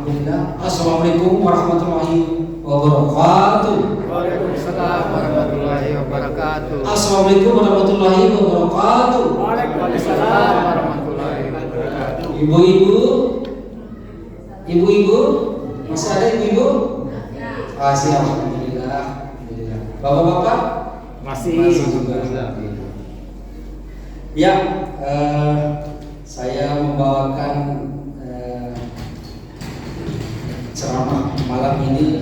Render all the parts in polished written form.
Alhamdulillah. Assalamualaikum warahmatullahi wabarakatuh. Waalaikumsalam warahmatullahi wabarakatuh. Assalamualaikum warahmatullahi wabarakatuh. Waalaikumsalam warahmatullahi wabarakatuh. Ibu-ibu, masih ada ibu-ibu? Masih, alhamdulillah. Bapak-bapak? Masih juga. Ya, saya membawakan ceramah malam ini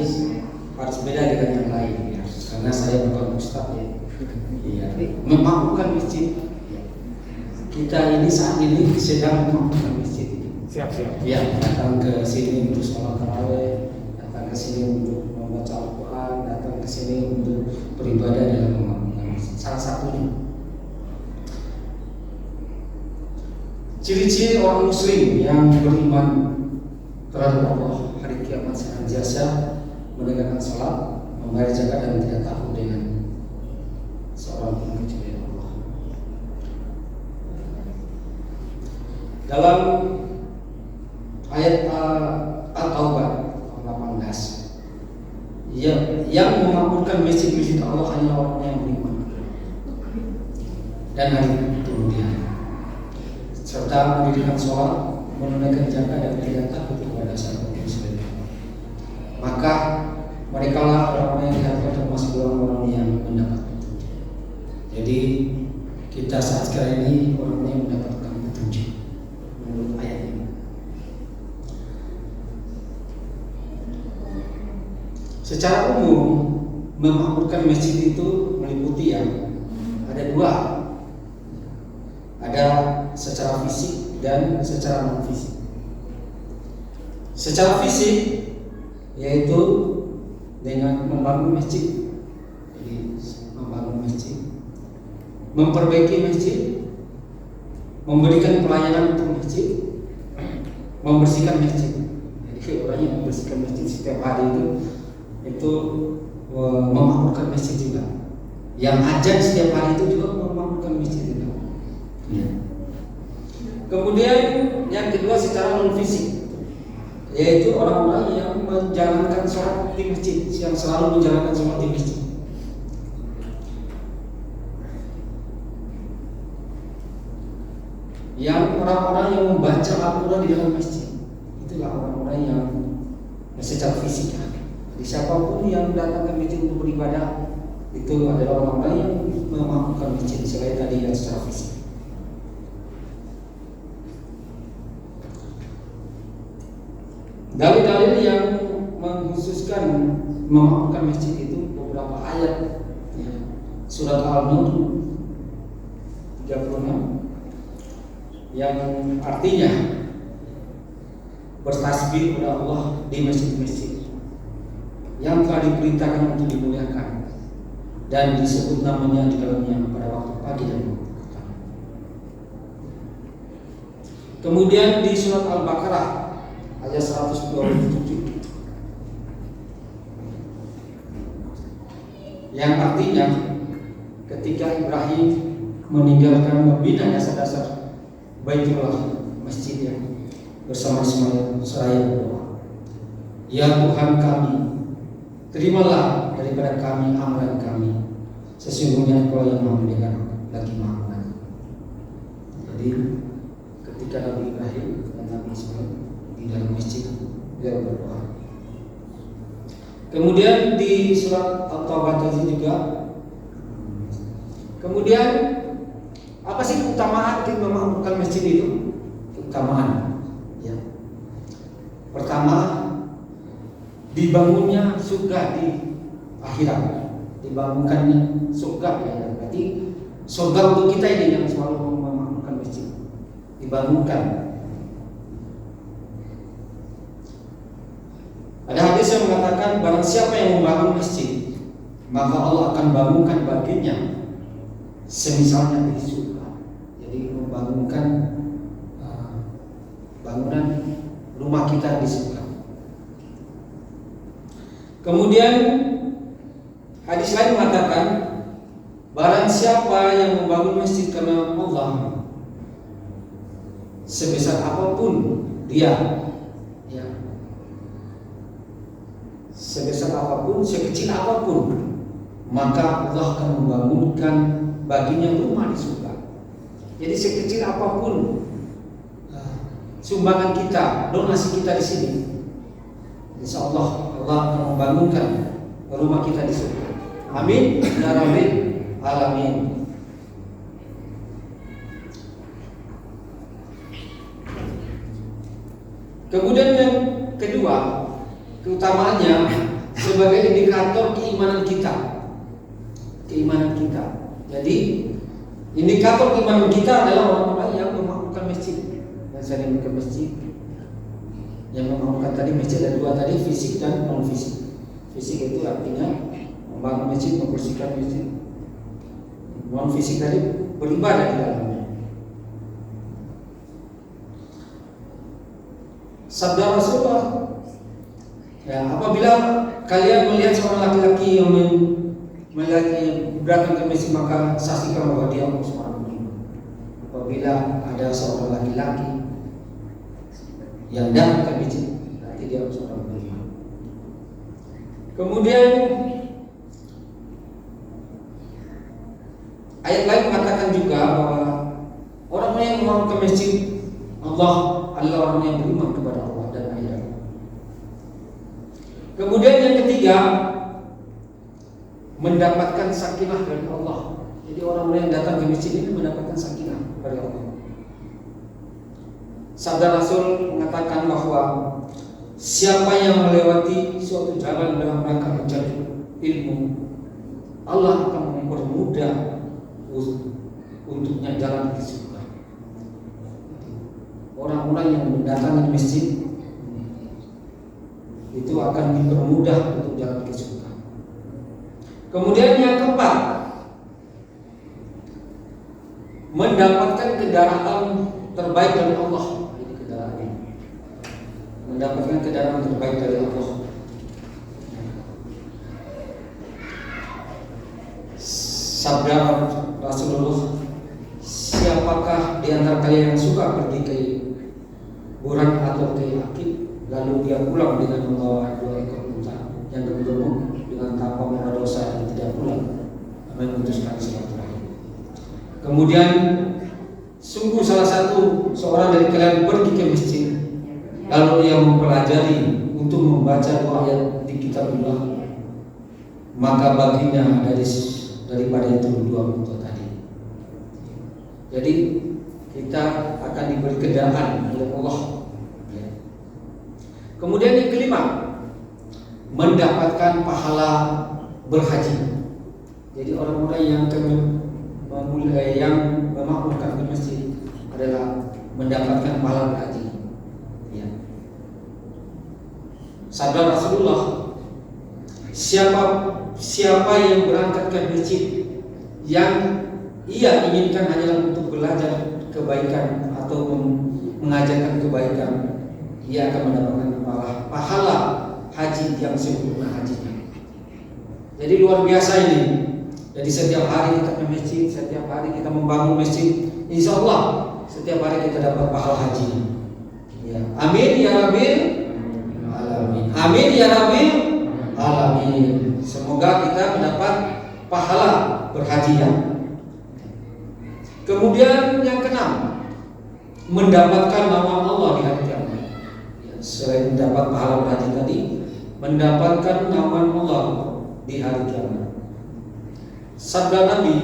harus beda dengan yang lain ya, karena saya bukan ustaz ya. Iya, memampukan masjid. Kita ini saat ini sedang memampukan masjid. siap. Ya, datang ke sini untuk sholat tarawih, datang ke sini untuk membaca Al-Quran, datang ke sini untuk beribadah dalam memampukan masjid. Salah satunya. Ciri-ciri orang muslim yang beriman terhadap Allah, hari kiamat senantiasa menegakkan salat, membayar zakat dan tidak takut dengan seorang pun kecuali Allah. Dalam ayat At-Taubah 18, yang memakmurkan masjid-masjid Allah hanyalah orang yang beriman dan hari kemudian, serta mendirikan sholat, menunaikan zakat dan tidak takut kepada siapapun selain Allah. Maka mereka lah orang-orang yang diharapkan termasuk orang-orang yang mendapat petunjuk. Jadi kita saat sekarang ini orang yang mendapatkan petunjuk menurut ayat ini. Secara umum memakmurkan masjid itu meliputi ada dua. Ada secara fisik dan secara non fisik. Secara fisik yaitu dengan membangun masjid, jadi membangun masjid, memperbaiki masjid, memberikan pelayanan untuk masjid, membersihkan masjid. Jadi orang yang membersihkan masjid setiap hari itu memakmurkan masjid juga. Yang azan setiap hari itu juga memakmurkan masjid juga. Ya. Kemudian yang kedua secara non fisik, yaitu orang-orang yang menjalankan sholat di masjid, yang selalu menjalankan sholat di masjid. Yang orang-orang yang membaca Al-Quran di dalam masjid, itulah orang-orang yang secara fisik. Jadi siapapun yang datang ke masjid untuk beribadah itu adalah orang-orang yang memakmurkan masjid selain tadi yang secara fisik. Dalil-dalil yang mengkhususkan memakmurkan masjid itu beberapa ayat ya. Surat Al-Nur 36 yang artinya bertasbih kepada Allah di masjid-masjid yang telah diperintahkan untuk dimuliakan dan disebut namanya di dalamnya pada waktu pagi dan waktu petang. Kemudian di surat Al-Baqarah ayat 127 yang artinya ketika Ibrahim meninggalkan membina dasar-dasar Baitullah, masjidnya, bersama Ismail seraya berdoa, ya Tuhan kami, terimalah daripada kami amalan kami, sesungguhnya Engkau yang Maha mendengar lagi Maha mendengar. Jadi ketika Nabi Ibrahim dan Nabi Ismail di dalam masjid dia berdoa. Kemudian di surat At-Taubah tadi juga. Kemudian apa sih keutamaan di memakmurkan masjid itu? Keutamaan ya. Pertama, dibangunnya surga di akhirat. Dibangunkannya surga ya. Berarti surga untuk kita ini yang selalu memakmurkan masjid. Dibangunkan. Ada hadis yang mengatakan barang siapa yang membangun masjid, maka Allah akan bangunkan baginya semisalnya di surga. Jadi membangunkan bangunan rumah kita di surga. Kemudian hadis lain mengatakan barang siapa yang membangun masjid karena Allah, sebesar apapun dia ya, sebesar apapun, sekecil apapun, maka Allah akan membangunkan baginya rumah di surga. Jadi sekecil apapun sumbangan kita, donasi kita di sini, insya Allah Allah akan membangunkan rumah kita di surga. Amin ya rabbal alamin. Kemudian yang kedua, keutamaannya sebagai indikator keimanan kita. Keimanan kita. Jadi indikator keimanan kita adalah orang-orang yang memakmurkan masjid, yang sering ke masjid. Yang memakmurkan tadi masjid ada dua tadi, fisik dan non fisik. Fisik itu artinya membangun masjid, membersihkan masjid. Non fisik tadi beribadah di dalamnya. Sabda Rasulullah, ya, apabila kalian melihat seorang laki-laki yang datang ke masjid, maka saksikan bahwa dia seorang muslim. Apabila ada seorang laki-laki yang datang ke masjid, berarti dia seorang muslim. Kemudian ayat lain mengatakan juga bahwa orang yang mau ke masjid, Allah adalah orang yang beriman kepada Allah dan akhirat. Kemudian yang ketiga, mendapatkan sakinah dari Allah. Jadi orang-orang yang datang ke masjid ini mendapatkan sakinah dari Allah. Sabda Rasul mengatakan bahwa siapa yang melewati suatu jalan dalam rangka mencari ilmu, Allah akan mempermudah untuknya jalan ke surga. Orang-orang yang mendatangi masjid itu akan dipermudah untuk jalan ke surga. Kemudian yang keempat, mendapatkan kendaraan terbaik dari Allah. Ini kendaraan ini. Mendapatkan kendaraan terbaik dari Allah. Sabda Rasulullah, siapakah di antara kalian yang suka pergi ke Buran atau ke Akib, lalu dia pulang dengan membawa 2 ekor unta yang gemuk dengan tanpa membawa dosa dan tidak pulang, memutuskan silaturahim. Kemudian sungguh salah satu seorang dari kalian pergi ke masjid, lalu dia mempelajari untuk membaca 2 ayat di kitabullah, maka baginya daripada itu 2 unta tadi. Jadi kita akan diberi kendaraan oleh Allah. Kemudian yang kelima, mendapatkan pahala berhaji. Jadi orang-orang yang memakmurkan ke masjid adalah mendapatkan pahala berhaji. Ya. Sabda Rasulullah, siapa yang berangkat ke masjid yang ia inginkan hanyalah untuk belajar kebaikan atau mengajarkan kebaikan, ia akan mendapatkan pahala haji yang sempurna hajinya. Jadi luar biasa ini. Jadi setiap hari kita ke masjid, setiap hari kita membangun masjid, insya Allah setiap hari kita dapat pahala haji. Ya. Amin ya rabbil alamin. Amin ya rabbil alamin. Semoga kita mendapat pahala berhaji ya. Kemudian yang keenam, mendapatkan nama Allah di hari kiamat. Ya, selain mendapat pahala berhaji tadi, mendapatkan nama Allah di hari kiamat. Sabda Nabi,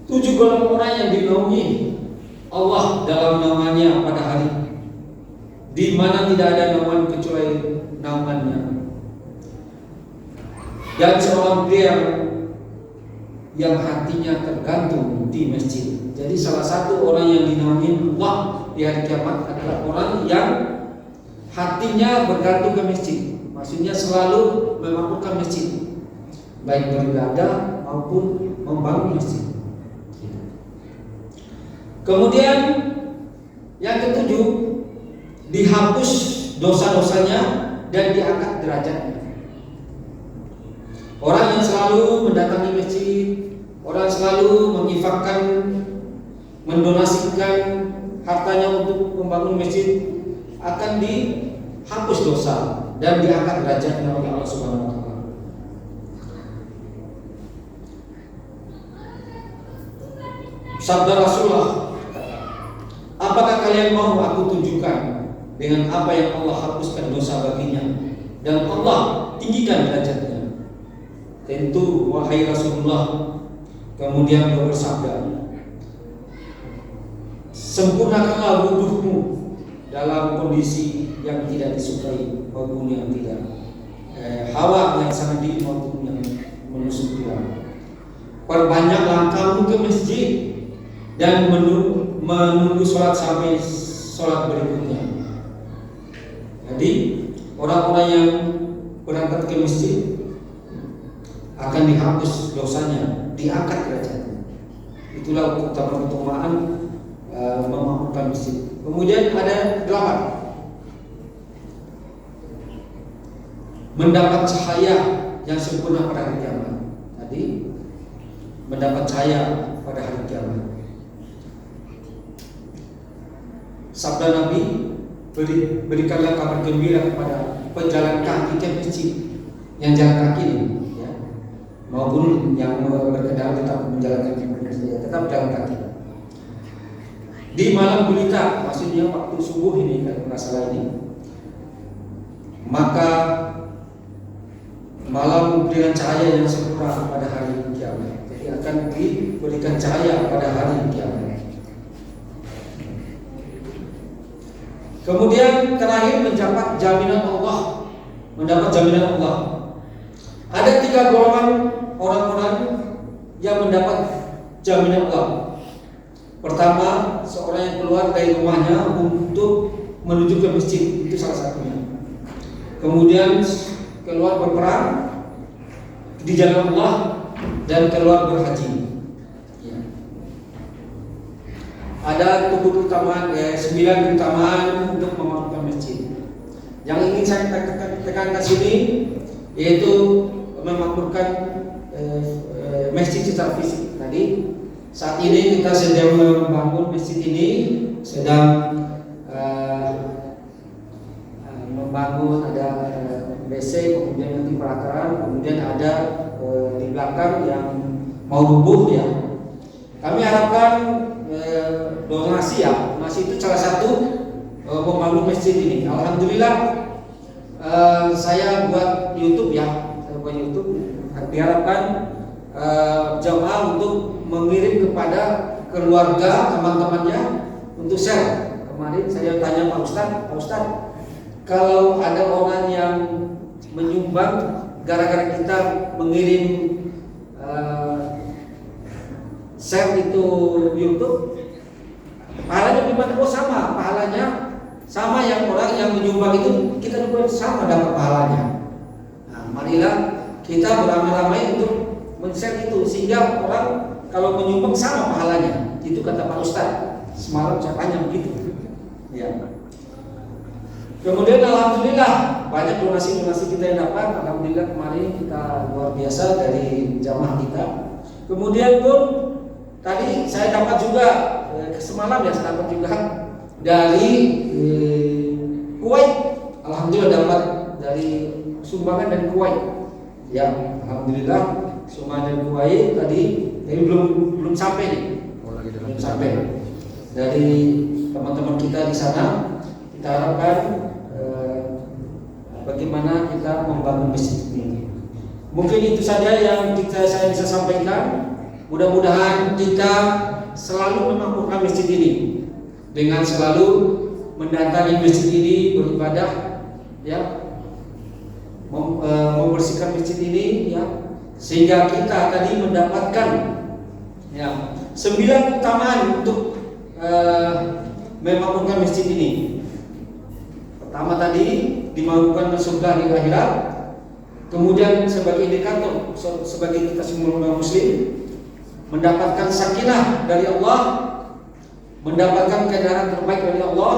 7 golongan orang yang dinaungi Allah dalam namanya pada hari di mana tidak ada naungan kecuali naungannya. Dan seorang pria yang hatinya tergantung di masjid. Jadi salah satu orang yang dinaungi Allah di hari kiamat adalah orang yang hatinya bergantung ke masjid. Maksudnya selalu memakmurkan masjid, baik beribadah maupun membangun masjid. Kemudian yang ketujuh, dihapus dosa-dosanya dan diangkat derajatnya. Orang yang selalu mendatangi masjid, orang selalu menginfakkan, mendonasikan hartanya untuk membangun masjid, akan dihapus dosa dan diangkat derajatnya oleh Allah Subhanahu wa taala. Sabda Rasulullah, apakah kalian mau aku tunjukkan dengan apa yang Allah hapuskan dosa baginya dan Allah tinggikan derajatnya? Tentu wahai Rasulullah. Kemudian beliau bersabda, sempurnakanlah wudhumu dalam kondisi yang tidak disukai maupun yang tidak hawa yang sangat dingin maupun yang menusuk tulang. Perbanyak langkahmu ke masjid dan menunggu sholat sampai sholat berikutnya. Jadi orang-orang yang berangkat ke masjid akan dihapus dosanya, diangkat derajatnya. Itulah keutamaan memakmurkan masjid. Kemudian ada 8, mendapat cahaya yang sempurna pada hari kiamat. Tadi mendapat cahaya pada hari kiamat. Sabda Nabi, berikanlah kabar gembira kepada pejalan kaki ke masjid, yang jalan kaki ini, ya, maupun yang berkendara tetap menjalankan ibadah, tetap jalan kaki. Di malam gulita, maksudnya waktu subuh ini, kalau nggak salah ini, maka malam dengan cahaya yang sempurna pada hari kiamat. Jadi akan diberikan cahaya pada hari kiamat. Kemudian terakhir mendapat jaminan Allah, Ada 3 golongan orang-orang yang mendapat jaminan Allah. Pertama, seorang yang keluar dari rumahnya untuk menuju ke masjid, itu salah satunya. Kemudian keluar berperang di jalan Allah dan keluar berhaji. Ada 9 keutamaan untuk memakmurkan masjid. Yang ingin saya tekankan sini yaitu memakmurkan masjid secara fisik. Tadi saat ini kita sedang membangun masjid ini, sedang membangun, ada WC, kemudian nanti pelataran, kemudian ada di belakang yang mau rubuh ya. Kami harapkan donasi ya, donasi itu salah satu membangun masjid ini. Alhamdulillah saya buat YouTube ya, diharapkan jamaah untuk mengirim kepada keluarga teman-temannya untuk share. Kemarin saya tanya Pak Ustadz, kalau ada orang yang menyumbang gara-gara kita mengirim share itu YouTube, pahalanya gimana? Oh sama, pahalanya sama yang orang yang menyumbang itu, kita juga sama dapat pahalanya. Nah, marilah kita beramai-ramai untuk men-share itu, sehingga orang kalau menyumbang sama pahalanya. Itu kata Pak Ustadz semalam, saya tanya begitu ya. Kemudian alhamdulillah banyak donasi-donasi kita yang dapat. Alhamdulillah kemarin kita luar biasa dari jamaah kita. Kemudian pun tadi saya dapat juga semalam ya, saya dapat juga dari Kuwait. Alhamdulillah dapat dari sumbangan dari Kuwait. Ya, alhamdulillah sumbangan dari Kuwait tadi, tapi belum sampai nih. Belum sampai. Dari teman-teman kita di sana, kita harapkan bagaimana kita membangun masjid ini. Mungkin itu saja yang saya bisa sampaikan. Mudah-mudahan kita selalu memakmurkan masjid ini dengan selalu mendatangi masjid ini, beribadah, ya, membersihkan masjid ini, ya, sehingga kita tadi mendapatkan ya 9 keutamaan untuk memakmurkan masjid ini. Pertama tadi dimampukan surga di akhirat. Kemudian sebagai indikator, sebagai kita semua orang muslim, mendapatkan sakinah dari Allah, mendapatkan kendaraan terbaik dari Allah,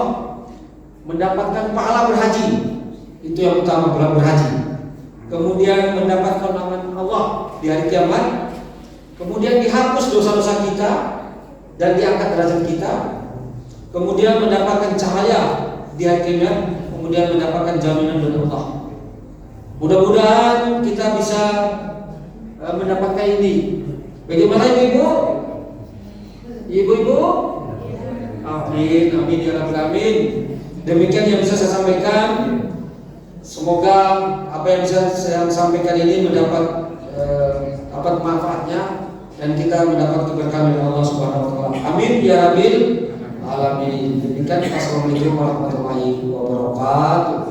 mendapatkan pahala berhaji. Itu yang utama, pahala berhaji. Kemudian mendapatkan aman Allah di hari kiamat. Kemudian dihapus dosa-dosa kita dan diangkat derajat kita. Kemudian mendapatkan cahaya di hari kiamat. Kemudian mendapatkan jaminan dari Allah. Mudah-mudahan kita bisa mendapatkan ini. Bagaimana ibu-ibu? Ibu-ibu? Amin, amin ya rabbal alamin. Demikian yang bisa saya sampaikan. Semoga apa yang bisa saya sampaikan ini mendapat manfaatnya dan kita mendapat keberkahan dari Allah Subhanahu wa taala. Amin ya rabbil alamin. Demikian, assalamualaikum warahmatullahi wabarakatuh.